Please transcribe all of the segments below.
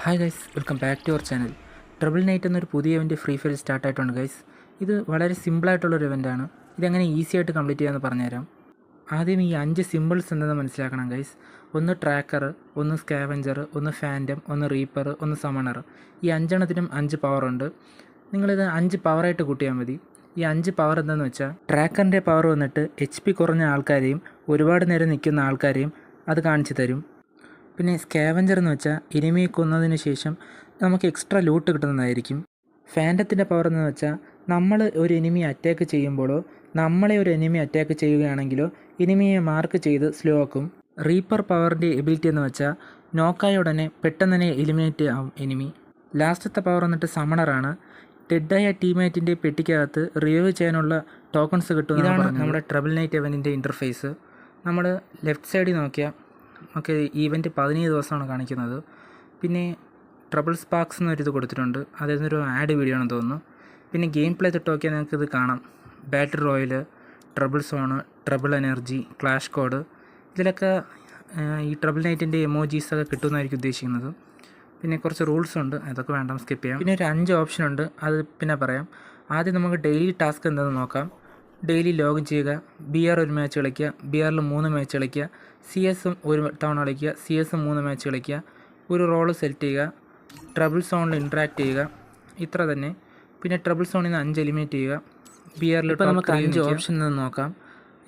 Hi guys, welcome back to our channel. Triple night എന്നൊരു പുതിയ event free fire സ്റ്റാർട്ടായിട്ടുണ്ട് guys. ഇത് വളരെ സിമ്പിളായിട്ടുള്ളൊരു ഇവൻ്റാണ്. ഇതെങ്ങനെ ഈസി ആയിട്ട് കംപ്ലീറ്റ് ചെയ്യാമെന്ന് പറഞ്ഞുതരാം. ആദ്യം ഈ 5 സിമ്പിൾസ് എന്തെന്ന് മനസ്സിലാക്കണം ഗൈസ്. ഒന്ന് ട്രാക്കർ, ഒന്ന് സ്കാവഞ്ചർ, ഒന്ന് ഫാൻറ്റം, ഒന്ന് റീപ്പർ, ഒന്ന് സമണർ. ഈ 5 5 പവറുണ്ട്. നിങ്ങളിത് 5 പവറായിട്ട് കൂട്ടിയാൽ മതി. ഈ 5 പവർ എന്താണെന്ന് വെച്ചാൽ, ട്രാക്കറിൻ്റെ പവർ വന്നിട്ട് HP കുറഞ്ഞ ആൾക്കാരെയും ഒരുപാട് നേരം നിൽക്കുന്ന ആൾക്കാരെയും അത് കാണിച്ചു തരും. പിന്നെ സ്കാവഞ്ചർ എന്ന് വെച്ചാൽ എനിമിയെ കൊന്നതിന് ശേഷം നമുക്ക് എക്സ്ട്രാ ലൂട്ട് കിട്ടുന്നതായിരിക്കും. ഫാൻറ്റത്തിൻ്റെ പവർ എന്ന് വെച്ചാൽ നമ്മൾ ഒരു എനിമി അറ്റാക്ക് ചെയ്യുമ്പോഴോ നമ്മളെ ഒരു എനിമി അറ്റാക്ക് ചെയ്യുകയാണെങ്കിലോ എനിമിയെ മാർക്ക് ചെയ്ത് സ്ലോ ആക്കും. റീപ്പർ പവറിൻ്റെ എബിലിറ്റി എന്ന് വെച്ചാൽ നോക്കായ ഉടനെ പെട്ടെന്ന് തന്നെ എലിമിനേറ്റ് ആവും എനിമി. ലാസ്റ്റത്തെ പവർ വന്നിട്ട് സമണറാണ്. ഡെഡായ ടീമേറ്റിൻ്റെ പെട്ടിക്കകത്ത് റിവൈവ് ചെയ്യാനുള്ള ടോക്കൺസ് കിട്ടും. ഇതാണ് നമ്മുടെ ട്രിപ്പിൾ നൈറ്റ് ഇവൻറ്റിൻ്റെ ഇൻ്റർഫേസ്. നമ്മൾ ലെഫ്റ്റ് സൈഡിൽ നോക്കിയാൽ നമുക്ക് ഈവൻറ്റ് 17 ദിവസമാണ് കാണിക്കുന്നത്. പിന്നെ ട്രബിൾ സ്പാർക്സ് എന്നൊരിത് കൊടുത്തിട്ടുണ്ട്. അതൊരു ആഡ് വീഡിയോ ആണെന്ന് തോന്നുന്നു. പിന്നെ ഗെയിം പ്ലേ തൊട്ട് നോക്കിയാൽ നിങ്ങൾക്കിത് കാണാം. Battle royale, trouble zone, trouble energy, clash code, ഇതിലൊക്കെ ഈ ട്രബിൾ നൈറ്റിൻ്റെ എമോജീസൊക്കെ കിട്ടുമെന്നായിരിക്കും ഉദ്ദേശിക്കുന്നത്. പിന്നെ കുറച്ച് റൂൾസ് ഉണ്ട്, അതൊക്കെ വേണ്ട സ്കിപ്പ് ചെയ്യാം. പിന്നെ ഒരു 5 ഓപ്ഷൻ ഉണ്ട്, അത് പിന്നെ പറയാം. ആദ്യം നമുക്ക് ഡെയിലി ടാസ്ക് എന്താണെന്ന് നോക്കാം. ഡെയിലി ലോഗിൻ ചെയ്യുക, BR ഒരു മാച്ച് കളിക്കുക, BRൽ 3 മാച്ച് കളിക്കുക, CS ഒരു തവണ കളിക്കുക, CS 3 മാച്ച് കളിക്കുക, ഒരു റോള് സെലക്ട് ചെയ്യുക, ട്രബിൾ സോണിൽ ഇൻട്രാക്ട് ചെയ്യുക, ഇത്ര തന്നെ. പിന്നെ ട്രബിൾ സോണിൽ നിന്ന് 5 എലിമിനേറ്റ് ചെയ്യുക. BRൽ ഇപ്പോൾ നമുക്ക് 5 ഓപ്ഷൻ നിന്ന് നോക്കാം.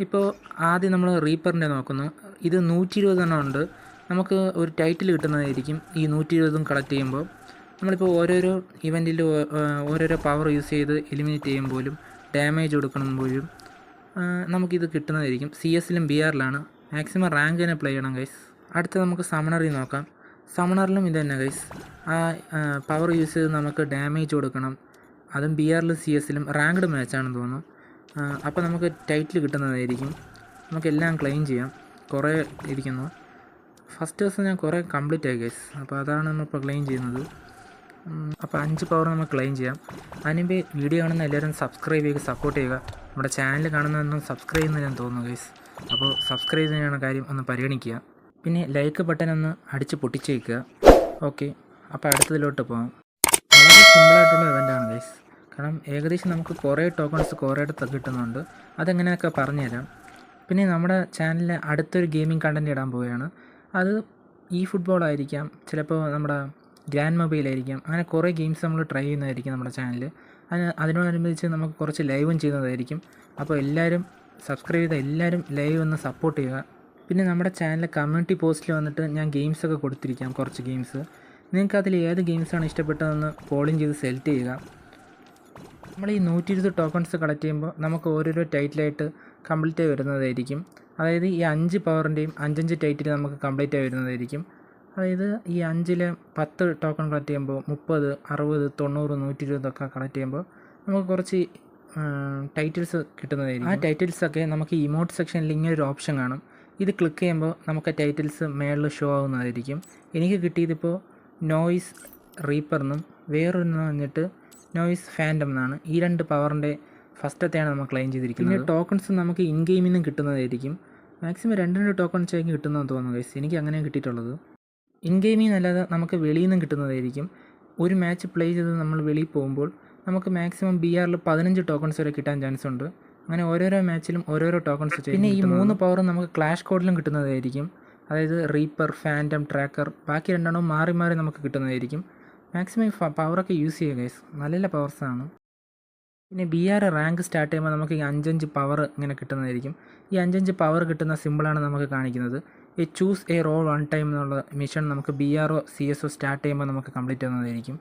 ഇപ്പോൾ ആദ്യം നമ്മൾ റീപ്പറിൻ്റെ നോക്കുന്നു. ഇത് 120 എണ്ണം ഉണ്ട്. നമുക്ക് ഒരു ടൈറ്റിൽ കിട്ടുന്നതായിരിക്കും ഈ 120 കളക്ട് ചെയ്യുമ്പോൾ. നമ്മളിപ്പോൾ ഓരോരോ ഇവൻറ്റിൽ ഓരോരോ പവർ യൂസ് ചെയ്ത് എലിമിനേറ്റ് ചെയ്യുമ്പോഴും ഡാമേജ് കൊടുക്കുമ്പോഴും നമുക്കിത് കിട്ടുന്നതായിരിക്കും. CS-ലും BRലാണ് മാക്സിമം റാങ്ക് തന്നെ പ്ലേ ചെയ്യണം ഗൈസ്. അടുത്ത് നമുക്ക് സമണറിൽ നോക്കാം. സമണറിലും ഇത് തന്നെ ഗൈസ്. പവർ യൂസ് ചെയ്ത് നമുക്ക് ഡാമേജ് കൊടുക്കണം. അതും BRലും CS-ലും റാങ്ക്ഡ് മാച്ചാണെന്ന് തോന്നുന്നു. അപ്പോൾ നമുക്ക് ടൈറ്റിൽ കിട്ടുന്നതായിരിക്കും. നമുക്കെല്ലാം ക്ലെയിം ചെയ്യാം. കുറേ ഇരിക്കുന്നു. ഫസ്റ്റ് ദിവസം ഞാൻ കുറേ കംപ്ലീറ്റ് ആയി ഗൈസ്. അപ്പോൾ അതാണ് നമ്മളിപ്പോൾ ക്ലെയിം ചെയ്യുന്നത്. അപ്പോൾ 5 പവർ നമുക്ക് ക്ലെയിം ചെയ്യാം. അതിനുമ്പേ വീഡിയോ കാണുന്ന എല്ലാവരും സബ്സ്ക്രൈബ് ചെയ്യുക, സപ്പോർട്ട് ചെയ്യുക. നമ്മുടെ ചാനൽ കാണുന്നതൊന്നും സബ്സ്ക്രൈബ് ചെയ്യുന്നില്ലെന്ന് തോന്നുന്നു ഗൈസ്. അപ്പോൾ സബ്സ്ക്രൈബ് ചെയ്യുന്ന കാര്യം ഒന്ന് പരിഗണിക്കുക. പിന്നെ ലൈക്ക് ബട്ടൺ ഒന്ന് അടിച്ച് പൊട്ടിച്ചേക്കുക. ഓക്കെ, അപ്പോൾ അടുത്തതിലോട്ട് പോകാം. വളരെ സിമ്പിളായിട്ടുള്ള ഇവൻ്റാണ് ഗൈസ്. കാരണം ഏകദേശം നമുക്ക് കുറേ ടോക്കൺസ് കുറേ ഇടത്ത് കിട്ടുന്നുണ്ട്. അതെങ്ങനെയൊക്കെ പറഞ്ഞുതരാം. പിന്നെ നമ്മുടെ ചാനലിൽ അടുത്തൊരു ഗെയിമിംഗ് കണ്ടൻറ്റ് ഇടാൻ പോവുകയാണ്. അത് ഫുട്ബോളായിരിക്കാം, ചിലപ്പോൾ നമ്മുടെ ഗ്രാൻഡ് മൊബൈലായിരിക്കാം. അങ്ങനെ കുറേ ഗെയിംസ് നമ്മൾ ട്രൈ ചെയ്യുന്നതായിരിക്കും നമ്മുടെ ചാനൽ. അതിനോടനുബന്ധിച്ച് നമുക്ക് കുറച്ച് ലൈവും ചെയ്യുന്നതായിരിക്കും. അപ്പോൾ എല്ലാവരും സബ്സ്ക്രൈബ് ചെയ്ത എല്ലാവരും ലൈവ് ഒന്ന് സപ്പോർട്ട് ചെയ്യുക. പിന്നെ നമ്മുടെ ചാനലിലെ കമ്മ്യൂണിറ്റി പോസ്റ്റിൽ വന്നിട്ട് ഞാൻ ഗെയിംസൊക്കെ കൊടുത്തിരിക്കാം, കുറച്ച് ഗെയിംസ്. നിങ്ങൾക്ക് അതിൽ ഏത് ഗെയിംസാണ് ഇഷ്ടപ്പെട്ടതെന്ന് പോളിംഗ് ചെയ്ത് സെലക്ട് ചെയ്യുക. നമ്മൾ ഈ 120 ടോക്കൺസ് കളക്ട് ചെയ്യുമ്പോൾ നമുക്ക് ഓരോരോ ടൈറ്റിലായിട്ട് കംപ്ലീറ്റ് ആയി വരുന്നതായിരിക്കും. അതായത് ഈ 5 പവറിൻ്റെയും 5 ടൈറ്റിൽ നമുക്ക് കംപ്ലീറ്റ് ആയി വരുന്നതായിരിക്കും. അതായത് ഈ 5-ൽ 10 ടോക്കൺ കളക്ട് ചെയ്യുമ്പോൾ 30, 60, 90, 120 ഒക്കെ കളക്ട് ചെയ്യുമ്പോൾ നമുക്ക് കുറച്ച് ടൈറ്റിൽസ് കിട്ടുന്നതായിരിക്കും. ആ ടൈറ്റിൽസൊക്കെ നമുക്ക് ഇമോട്ട് സെക്ഷനിൽ ഇങ്ങനൊരു ഓപ്ഷൻ കാണും. ഇത് ക്ലിക്ക് ചെയ്യുമ്പോൾ നമുക്ക് ടൈറ്റിൽസ് മേളിൽ ഷോ ആവുന്നതായിരിക്കും. എനിക്ക് കിട്ടിയതിപ്പോൾ നോയ്സ് റീപ്പർ എന്നും വേറൊരെണ്ണം വന്നിട്ട് നോയ്സ് ഫാൻറ്റം എന്നാണ്. ഈ 2 പവറിൻ്റെ ഫസ്റ്റത്തെയാണ് നമ്മൾ ക്ലെയിം ചെയ്തിരിക്കുന്നത്. പിന്നെ ടോക്കൺസ് നമുക്ക് ഇൻ ഗെയിമിൽ നിന്നും കിട്ടുന്നതായിരിക്കും. മാക്സിമം 2 ടോക്കൺസ് ആയിരിക്കും കിട്ടുന്നതെന്ന് തോന്നുന്നു ഗൈസ്. എനിക്ക് അങ്ങനെ കിട്ടിയിട്ടുള്ളത്. ഇൻ ഗെയിമിൽ നിന്നല്ലാതെ നമുക്ക് വെളിയിൽ നിന്നും കിട്ടുന്നതായിരിക്കും. ഒരു മാച്ച് പ്ലേ ചെയ്ത് നമ്മൾ വെളിയിൽ പോകുമ്പോൾ നമുക്ക് മാക്സിമം BRൽ 15 ടോക്കൺസ് വരെ കിട്ടാൻ ചാൻസ് ഉണ്ട്. അങ്ങനെ ഓരോരോ മാച്ചിലും ഓരോരോ ടോക്കൺസ്. പിന്നെ ഈ 3 പവറും നമുക്ക് ക്ലാഷ് കോഡിലും കിട്ടുന്നതായിരിക്കും. അതായത് റീപ്പർ, ഫാൻറ്റം, ട്രാക്കർ, ബാക്കി 2 മാറി മാറി നമുക്ക് കിട്ടുന്നതായിരിക്കും. മാക്സിമം പവറൊക്കെ യൂസ് ചെയ്യുക ഗൈസ്, നല്ല പവർസാണ്. പിന്നെ BR റാങ്ക് സ്റ്റാർട്ട് ചെയ്യുമ്പോൾ നമുക്ക് ഈ 5 പവർ ഇങ്ങനെ കിട്ടുന്നതായിരിക്കും. ഈ 5 പവർ കിട്ടുന്ന സിമ്പിളാണ് നമുക്ക് കാണിക്കുന്നത്. ഈ ചൂസ് എ റോൾ 1 ടൈം എന്നുള്ള മിഷൻ നമുക്ക് BRO CSO സ്റ്റാർട്ട് ചെയ്യുമ്പോൾ നമുക്ക് കംപ്ലീറ്റ് ചെയ്യുന്നതായിരിക്കും.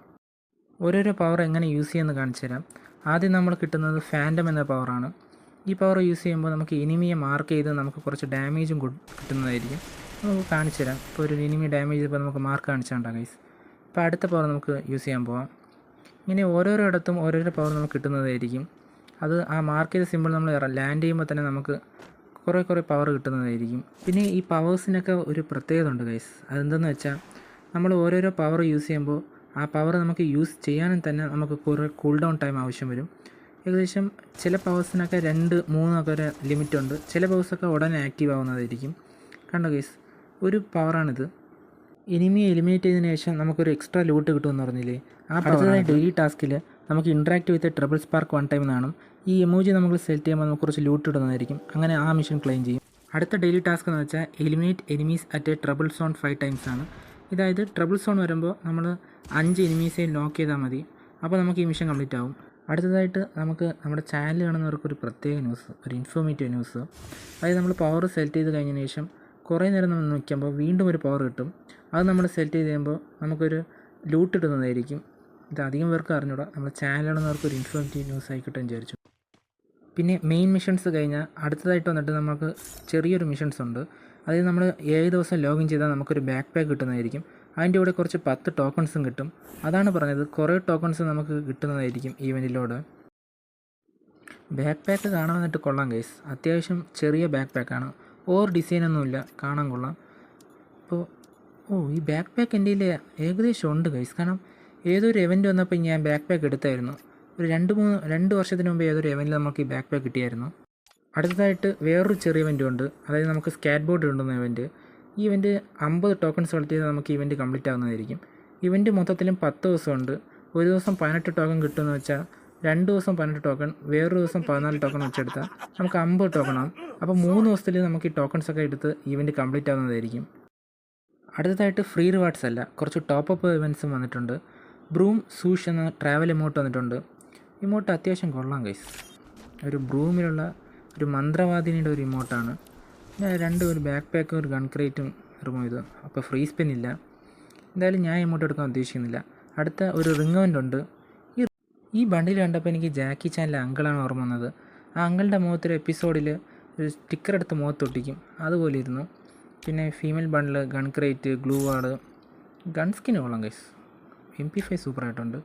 ഓരോരോ പവർ എങ്ങനെ യൂസ് ചെയ്യുമെന്ന് കാണിച്ചു തരാം. ആദ്യം നമ്മൾ കിട്ടുന്നത് ഫാൻറ്റം എന്ന പവറാണ്. ഈ പവർ യൂസ് ചെയ്യുമ്പോൾ നമുക്ക് എനിമിയെ മാർക്ക് ചെയ്ത് നമുക്ക് കുറച്ച് ഡാമേജും കിട്ടുന്നതായിരിക്കും. നമുക്ക് കാണിച്ചു തരാം. ഇപ്പോൾ ഒരു എനിമി ഡാമേജ് ചെയ്തപ്പോൾ നമുക്ക് മാർക്ക് കാണിച്ചാണ്ടാണ് ഗൈസ്. ഇപ്പോൾ അടുത്ത പവർ നമുക്ക് യൂസ് ചെയ്യാൻ പോകാം. ഇങ്ങനെ ഓരോരോ ഇടത്തും ഓരോരോ പവർ നമുക്ക് കിട്ടുന്നതായിരിക്കും. അത് ആ മാർക്ക് ചെയ്ത സിമ്പിൾ നമ്മൾ ലാൻഡ് ചെയ്യുമ്പോൾ തന്നെ നമുക്ക് കുറേ പവർ കിട്ടുന്നതായിരിക്കും. പിന്നെ ഈ പവേഴ്സിനൊക്കെ ഒരു പ്രത്യേകത ഉണ്ട് ഗൈസ്. അതെന്തെന്ന് വെച്ചാൽ നമ്മൾ ഓരോരോ പവർ യൂസ് ചെയ്യുമ്പോൾ ആ പവർ നമുക്ക് യൂസ് ചെയ്യാനും തന്നെ നമുക്ക് കുറേ കൂൾ ഡൗൺ ടൈം ആവശ്യം വരും. ഏകദേശം ചില പവേഴ്സിനൊക്കെ 2, 3 ഒക്കെ ഒരു ലിമിറ്റുണ്ട്. ചില പവേഴ്സൊക്കെ ഉടനെ ആക്റ്റീവ് ആവുന്നതായിരിക്കും. കണ്ടോ ഗൈസ്, ഒരു പവറാണിത്. എനിമിയെ എലിമിനേറ്റ് ചെയ്തതിന് ശേഷം നമുക്കൊരു എക്സ്ട്രാ ലൂട്ട് കിട്ടുമെന്ന് പറഞ്ഞില്ലേ, അടുത്തതായി ഡെയിലി ടാസ്കിൽ നമുക്ക് interact with triple spark 1 time എന്നാണ്. ഈ എമോജി നമ്മൾ സെലക്ട് ചെയ്യുമ്പോൾ നമുക്ക് കുറച്ച് ലൂട്ട് ഇടുന്നതായിരിക്കും. അങ്ങനെ ആ മിഷൻ ക്ലെയിം ചെയ്യും. അടുത്ത ഡെയിലി ടാസ്ക് എന്ന് വെച്ചാൽ eliminate enemies at A trouble zone 5 times ആണ്. ഇതായത് ട്രബിൾ സോൺ വരുമ്പോൾ നമ്മൾ 5 എനിമീസെ ലോക്ക് ചെയ്താൽ മതി. അപ്പോൾ നമുക്ക് ഈ മിഷൻ കംപ്ലീറ്റ് ആവും. അടുത്തതായിട്ട് നമുക്ക് നമ്മുടെ ചാനൽ കാണുന്നവർക്കൊരു പ്രത്യേക ന്യൂസ്, ഒരു ഇൻഫോർമേറ്റീവ് ന്യൂസ്. അതായത് നമ്മൾ പവർ സെലക്ട് ചെയ്ത് കഴിഞ്ഞതിന് ശേഷം കുറേ നേരം നമ്മൾ നിൽക്കുമ്പോൾ വീണ്ടും ഒരു പവർ കിട്ടും. അത് നമ്മൾ സെലക്ട് ചെയ്ത് കഴിയുമ്പോൾ നമുക്കൊരു ലൂട്ട് ഇടുന്നതായിരിക്കും. ഇത് അധികം പേർക്ക് അറിഞ്ഞൂടാ. നമ്മുടെ ചാനൽ കാണുന്നവർക്ക് ഒരു ഇൻഫോർമേറ്റീവ് ന്യൂസ് ആയിക്കോട്ടെ വിചാരിച്ചു. പിന്നെ മെയിൻ മിഷൻസ് കഴിഞ്ഞാൽ അടുത്തതായിട്ട് വന്നിട്ട് നമുക്ക് ചെറിയൊരു മിഷൻസ് ഉണ്ട്. അതായത് നമ്മൾ 7 ദിവസം ലോഗിൻ ചെയ്താൽ നമുക്കൊരു ബാക്ക് പാക്ക് കിട്ടുന്നതായിരിക്കും. അതിൻ്റെ കൂടെ കുറച്ച് 10 ടോക്കൺസും കിട്ടും. അതാണ് പറഞ്ഞത്, കുറേ ടോക്കൺസ് നമുക്ക് കിട്ടുന്നതായിരിക്കും ഈവൻറ്റിലൂടെ. ബാക്ക് പാക്ക് കാണാൻ വന്നിട്ട് കൊള്ളാം ഗൈസ്. അത്യാവശ്യം ചെറിയ ബാക്ക് പാക്കാണ്, ഓവർ ഡിസൈനൊന്നുമില്ല, കാണാൻ കൊള്ളാം. അപ്പോൾ ഈ ബാക്ക് പാക്ക് എൻ്റെ കയ്യിൽ ഏകദേശം ഉണ്ട് ഗൈസ്. കാരണം ഏതൊരു ഇവൻറ്റ് വന്നപ്പോൾ ഞാൻ ബാക്ക് പാക്ക് എടുത്തായിരുന്നു. ഒരു 2 വർഷത്തിന് മുമ്പ് ഏതൊരു ഇവൻറ്റിൽ നമുക്ക് ഈ ബാക്ക് പാക്ക് കിട്ടിയായിരുന്നു. അടുത്തതായിട്ട് വേറൊരു ചെറിയ ഇവൻറ്റും ഉണ്ട്. അതായത് നമുക്ക് സ്കാറ്റ് ബോർഡ് ഇടുന്ന ഇവൻറ്റ്. ഈ ഇവൻറ്റ് 50 ടോക്കൺസ് കളക്ട് ചെയ്താൽ നമുക്ക് ഇവൻറ്റ് കംപ്ലീറ്റ് ആകുന്നതായിരിക്കും. ഇവൻറ്റ് മൊത്തത്തിലും 10 ദിവസമുണ്ട്. ഒരു ദിവസം 18 ടോക്കൺ കിട്ടുമെന്ന് വെച്ചാൽ 2 ദിവസം 18 ടോക്കൺ, വേറൊരു ദിവസം 14 ടോക്കൺ വെച്ചെടുത്താൽ നമുക്ക് 50 ടോക്കൺ ആകും. അപ്പോൾ 3 ദിവസത്തിൽ നമുക്ക് ഈ ടോക്കൺസൊക്കെ എടുത്ത് ഇവൻറ്റ് കംപ്ലീറ്റ് ആകുന്നതായിരിക്കും. അടുത്തതായിട്ട് ഫ്രീ റിവാർഡ്സ് അല്ല, കുറച്ച് ടോപ്പ് ഇവൻറ്റ്സും വന്നിട്ടുണ്ട്. ബ്രൂം സൂഷ് എന്ന ട്രാവൽ എമൗണ്ട് വന്നിട്ടുണ്ട്. ഇമോട്ട് അത്യാവശ്യം കൊള്ളാം ഗൈസ്. ഒരു ബ്രൂമിലുള്ള ഒരു മന്ത്രവാദിനിയുടെ ഒരു ഇമോട്ടാണ്. പിന്നെ ഒരു ബാക്ക് പാക്കും ഒരു ഗൺ ക്രേറ്റും റിമൂവ് ചെയ്തു. അപ്പോൾ ഫ്രീ സ്പിൻ ഇല്ല. എന്തായാലും ഞാൻ ഇമോട്ട് എടുക്കാൻ ഉദ്ദേശിക്കുന്നില്ല. അടുത്ത ഒരു റിംഗ് ഇവൻ്റ് ഉണ്ട്. ഈ ബണ്ടിൽ കണ്ടപ്പോൾ എനിക്ക് ജാക്കി ചാനിലെ അങ്കിളാണ് ഓർമ്മ വന്നത്. ആ അങ്കിളുടെ മുഖത്തൊരു എപ്പിസോഡിൽ ഒരു സ്റ്റിക്കർ എടുത്ത് മുഖത്തൊട്ടിക്കും, അതുപോലെ ഇരുന്നു. പിന്നെ ഫീമെയിൽ ബണ്ടിൽ, gun crate, glue ward, gun skin കൊള്ളാം ഗൈസ്. MP5 സൂപ്പറായിട്ടുണ്ട്.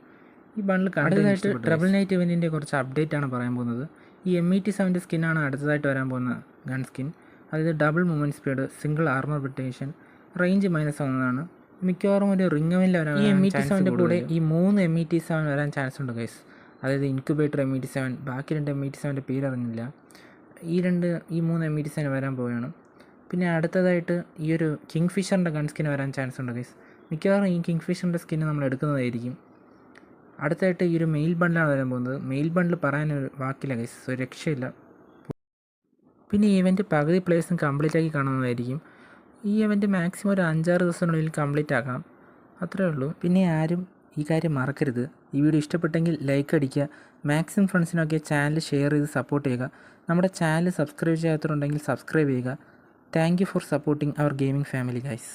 ഈ ബണ്ടിൽ അടുത്തതായിട്ട് ട്രബിൾ നൈറ്റ് ഇവൻറ്റിൻ്റെ കുറച്ച് അപ്ഡേറ്റ് ആണ് പറയാൻ പോകുന്നത്. ഈ M87 സ്കിന്നാണ് അടുത്തതായിട്ട് വരാൻ പോകുന്ന ഗൺ സ്കിൻ. അതായത് double movement speed, single armour protection, range -1 മിക്കവാറും ഒരു റിംഗ് ഇവൻറ്റിൽ വരാൻ. ഈ M87 കൂടെ ഈ 3 M87 വരാൻ ചാൻസ് ഉണ്ട് ഗൈസ്. അതായത് ഇൻക്യുബേറ്റർ M87, ബാക്കി 2 M87 പേര് അറിഞ്ഞില്ല. ഈ 3 M87 വരാൻ പോവുകയാണ്. പിന്നെ അടുത്തതായിട്ട് ഈ ഒരു കിങ് ഫിഷറിൻ്റെ ഗൺ സ്കിൻ വരാൻ ചാൻസ് ഉണ്ട് ഗൈസ്. മിക്കവാറും ഈ കിങ് ഫിഷറിൻ്റെ സ്കിന്ന് നമ്മൾ എടുക്കുന്നതായിരിക്കും. അടുത്തായിട്ട് ഈ ഒരു മെയിൽ ബണ്ടിലാണ് വരാൻ പോകുന്നത്. മെയിൽ ബണ്ടിൽ പറയാനൊരു വാക്കില്ല ഗൈസ്, ഒരു രക്ഷയില്ല. പിന്നെ ഈ ഇവൻറ്റ് പകുതി പ്ലേയേഴ്സും കംപ്ലീറ്റ് ആക്കി കാണുന്നതായിരിക്കും. ഈ ഇവൻറ്റ് മാക്സിമം ഒരു 5-6 ദിവസത്തിനുള്ളിൽ കംപ്ലീറ്റ് ആക്കാം, അത്രേ ഉള്ളൂ. പിന്നെ ആരും ഈ കാര്യം മറക്കരുത്. ഈ വീഡിയോ ഇഷ്ടപ്പെട്ടെങ്കിൽ ലൈക്ക് അടിക്കുക, മാക്സിമം ഫ്രണ്ട്സിനൊക്കെ ചാനൽ ഷെയർ ചെയ്ത് സപ്പോർട്ട് ചെയ്യുക. നമ്മുടെ ചാനൽ സബ്സ്ക്രൈബ് ചെയ്യാത്തവരുണ്ടെങ്കിൽ സബ്സ്ക്രൈബ് ചെയ്യുക. Thank you for supporting our gaming family guys.